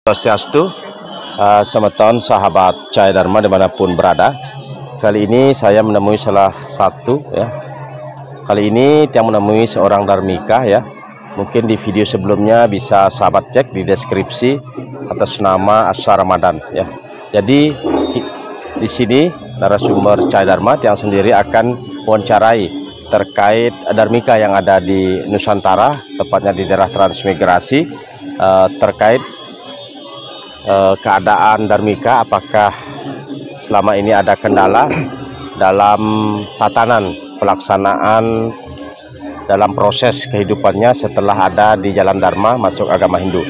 Swastiastu, semeton sahabat Cahaya Dharma dimanapun berada. Kali ini saya menemui salah satu ya. Kali ini yang menemui seorang dharmika ya. Mungkin di video sebelumnya bisa sahabat cek di deskripsi atas nama Ashar Ramadan ya. Jadi di sini narasumber Cahaya Dharma yang sendiri akan wawancarai terkait dharmika yang ada di Nusantara, tepatnya di daerah transmigrasi, terkait keadaan dharmika, apakah selama ini ada kendala dalam tatanan pelaksanaan dalam proses kehidupannya setelah ada di jalan dharma masuk agama Hindu.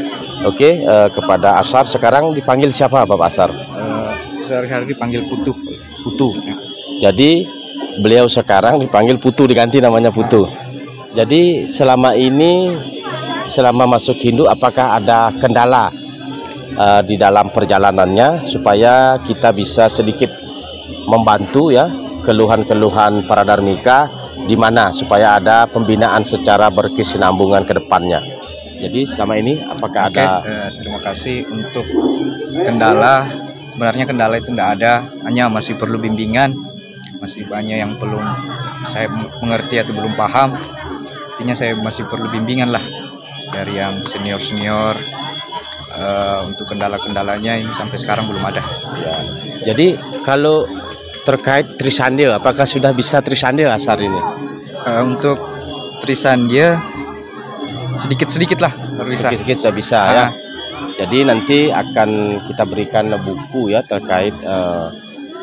Oke, kepada Ashar sekarang dipanggil siapa Bapak Ashar? Sehari-hari dipanggil Putu. Putu. Jadi beliau sekarang dipanggil Putu, diganti namanya Putu. Jadi selama ini, selama masuk Hindu, apakah ada kendala di dalam perjalanannya supaya kita bisa sedikit membantu ya keluhan-keluhan para dharmika, di mana supaya ada pembinaan secara berkesinambungan ke depannya. Jadi selama ini apakah ada? Terima kasih untuk kendala. Sebenarnya kendala itu tidak ada, hanya masih perlu bimbingan, masih banyak yang belum saya mengerti atau belum paham. Intinya saya masih perlu bimbingan lah dari yang senior-senior. Untuk kendala-kendalanya ini sampai sekarang belum ada ya. Jadi kalau terkait Trisandil, apakah sudah bisa Trisandil Ashar ini? Untuk Trisandil sedikit-sedikit lah baru bisa. Sedikit-sedikit sudah bisa ya. Jadi nanti akan kita berikan buku ya terkait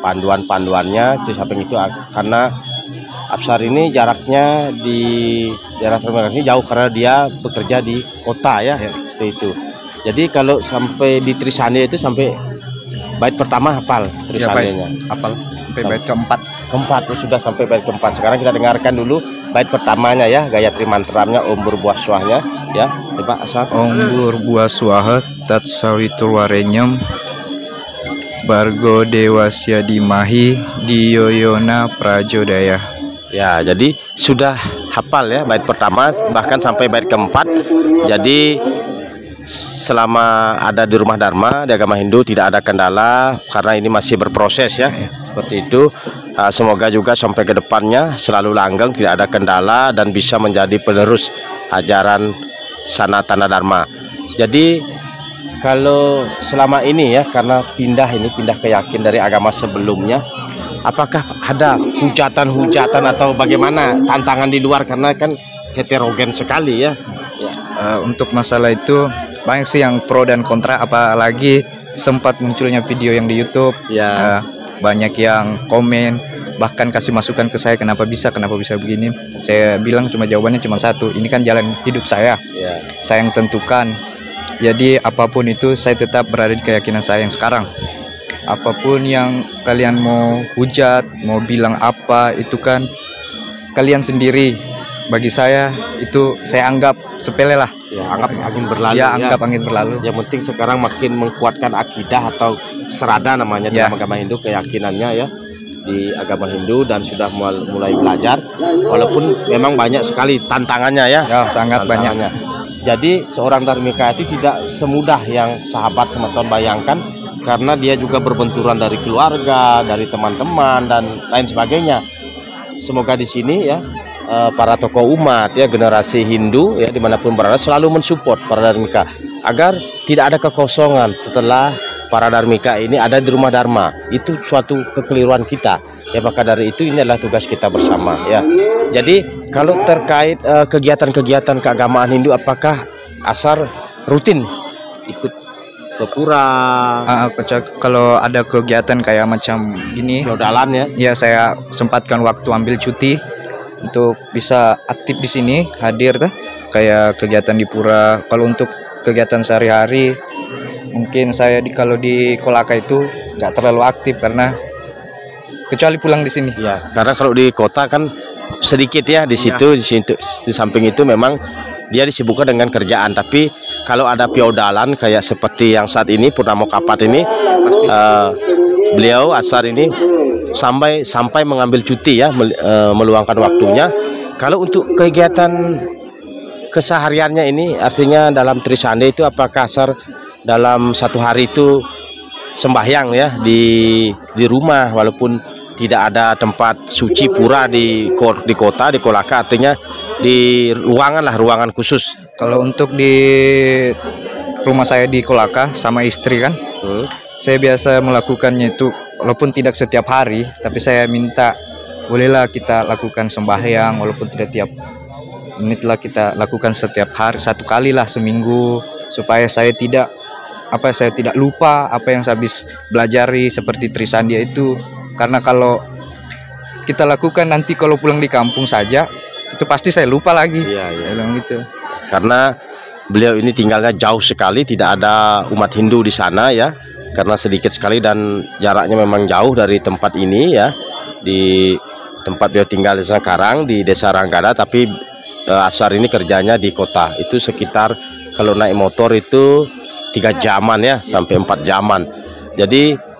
panduan-panduannya. Di samping itu karena Ashar ini jaraknya di daerah transmigrasi jauh karena dia bekerja di kota ya. Itu. Jadi kalau sampai di Trisandil itu sampai bait pertama hafal Trisandilnya. Ya, hafal sampai bait keempat. Sudah sampai bait keempat. Sekarang kita dengarkan dulu bait pertamanya ya, Gayatri Mantramnya, Om Burbuah Swahnya ya. Coba Ashar. Om Burbuah Swaha Tat Sawitur Warenyam Bargo Dewasya Dimahi Diyoyona Prajodaya. Ya, jadi sudah hafal ya bait pertama bahkan sampai bait keempat. Jadi selama ada di rumah dharma di agama Hindu tidak ada kendala karena ini masih berproses ya, seperti itu. Semoga juga sampai ke depannya selalu langgeng, tidak ada kendala dan bisa menjadi penerus ajaran Sanatana Dharma. Jadi kalau selama ini ya karena pindah keyakinan dari agama sebelumnya, apakah ada hujatan atau bagaimana tantangan di luar karena kan heterogen sekali ya? Untuk masalah itu banyak sih yang pro dan kontra, apalagi sempat munculnya video yang di YouTube ya. Banyak yang komen bahkan kasih masukan ke saya kenapa bisa begini. Saya bilang jawabannya cuma satu, ini kan jalan hidup saya ya. Saya yang tentukan. Jadi apapun itu saya tetap berada di keyakinan saya yang sekarang. Apapun yang kalian mau hujat, mau bilang apa, itu kan kalian sendiri. Bagi saya itu saya anggap sepele lah. Ya, anggap angin berlalu. Ya, anggap angin berlalu. Yang penting sekarang makin menguatkan akidah atau serada namanya dalam agama Hindu, keyakinannya ya di agama Hindu, dan sudah mulai belajar. Walaupun memang banyak sekali tantangannya ya. Ya, sangat banyak. Jadi seorang dharmika itu tidak semudah yang sahabat semeton bayangkan, karena dia juga berbenturan dari keluarga, dari teman-teman dan lain sebagainya. Semoga di sini ya para tokoh umat ya, generasi Hindu ya dimanapun berada selalu mensupport para dharmika agar tidak ada kekosongan setelah para dharmika ini ada di rumah dharma. Itu suatu kekeliruan kita ya, maka dari itu ini adalah tugas kita bersama ya. Jadi kalau terkait kegiatan-kegiatan keagamaan Hindu, apakah Ashar rutin ikut ke pura? Kalau ada kegiatan kayak macam ini feodalan ya saya sempatkan waktu ambil cuti untuk bisa aktif di sini, hadir kayak kegiatan di pura. Kalau untuk kegiatan sehari-hari mungkin saya kalau di Kolaka itu nggak terlalu aktif karena kecuali pulang di sini ya, karena kalau di kota kan sedikit ya di situ ya. Di samping itu memang dia disibukkan dengan kerjaan, tapi kalau ada feodalan kayak seperti yang saat ini Purnamo Kapat ini beliau Ashar ini sampai mengambil cuti ya, meluangkan waktunya. Kalau untuk kegiatan kesehariannya ini, artinya dalam Trisandil itu apakah Ashar dalam satu hari itu sembahyang ya di rumah, walaupun tidak ada tempat suci pura di kota, di Kolaka, artinya di ruangan lah, ruangan khusus. Kalau untuk di rumah saya di Kolaka sama istri kan, saya biasa melakukannya itu walaupun tidak setiap hari, tapi saya minta bolehlah kita lakukan sembahyang walaupun tidak tiap menit lah, kita lakukan setiap hari, 1 kali lah seminggu, supaya saya tidak lupa apa yang saya habis belajari seperti Trisandia itu. Karena kalau kita lakukan nanti kalau pulang di kampung saja itu pasti saya lupa lagi. Iya. Gitu. Karena beliau ini tinggalnya jauh sekali, tidak ada umat Hindu di sana ya, karena sedikit sekali dan jaraknya memang jauh dari tempat ini ya. Di tempat beliau tinggal sekarang di Desa Ranggana, tapi Ashar ini kerjanya di kota. Itu sekitar kalau naik motor itu 3 jaman ya, sampai 4 jaman. Jadi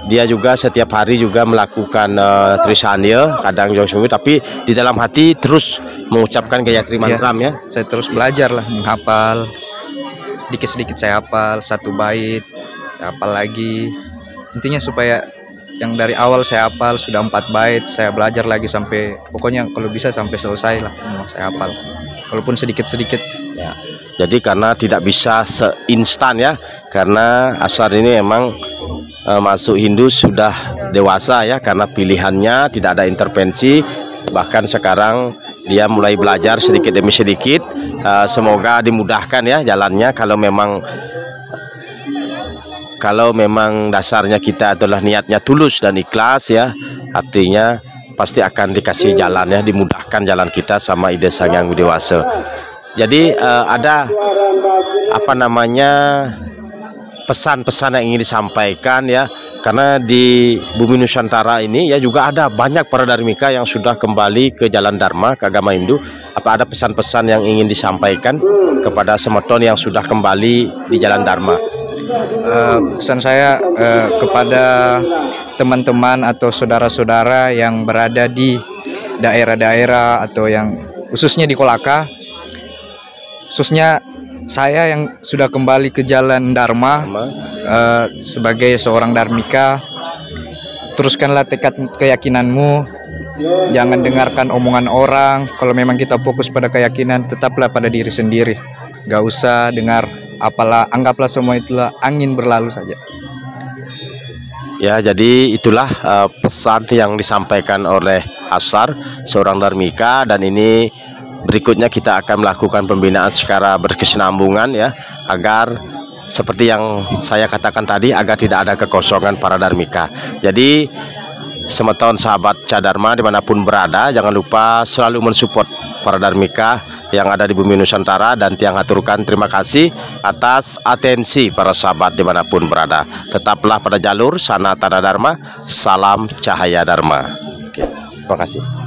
dia juga setiap hari juga melakukan Trisandia, kadang jauh seminggu, tapi di dalam hati terus mengucapkan Gayatri Mantram ya. Saya terus belajar lah, menghafal sedikit-sedikit, saya hafal 1 bait, saya hafal lagi. Intinya supaya yang dari awal saya hafal sudah 4 bait, saya belajar lagi sampai pokoknya kalau bisa sampai selesai lah saya hafal, walaupun sedikit-sedikit ya. Jadi karena tidak bisa seinstan ya, karena Ashar ini emang masuk Hindu sudah dewasa ya, karena pilihannya tidak ada intervensi. Bahkan sekarang dia mulai belajar sedikit demi sedikit. Semoga dimudahkan ya jalannya, kalau memang dasarnya kita adalah niatnya tulus dan ikhlas ya, artinya pasti akan dikasih jalan ya, dimudahkan jalan kita sama Ide Sang Hyang Widewasa. Jadi ada pesan-pesan yang ingin disampaikan ya, karena di bumi Nusantara ini ya juga ada banyak para dharmika yang sudah kembali ke jalan Dharma, ke agama Hindu. Apa ada pesan-pesan yang ingin disampaikan kepada semeton yang sudah kembali di jalan Dharma? Pesan saya kepada teman-teman atau saudara-saudara yang berada di daerah-daerah atau yang khususnya di Kolaka, khususnya saya yang sudah kembali ke jalan Dharma, sebagai seorang dharmika, teruskanlah tekad keyakinanmu, jangan dengarkan omongan orang. Kalau memang kita fokus pada keyakinan, tetaplah pada diri sendiri, gak usah dengar apalah, anggaplah semua itulah angin berlalu saja. Ya, jadi itulah pesan yang disampaikan oleh Ashar, seorang dharmika, dan ini berikutnya kita akan melakukan pembinaan secara berkesinambungan ya, agar seperti yang saya katakan tadi, agar tidak ada kekosongan para dharmika. Jadi semeton sahabat Cadharma dimanapun berada, jangan lupa selalu mensupport para dharmika yang ada di bumi Nusantara, dan tiang haturkan terima kasih atas atensi para sahabat dimanapun berada. Tetaplah pada jalur Sanatana Dharma, salam cahaya Dharma. Oke, terima kasih.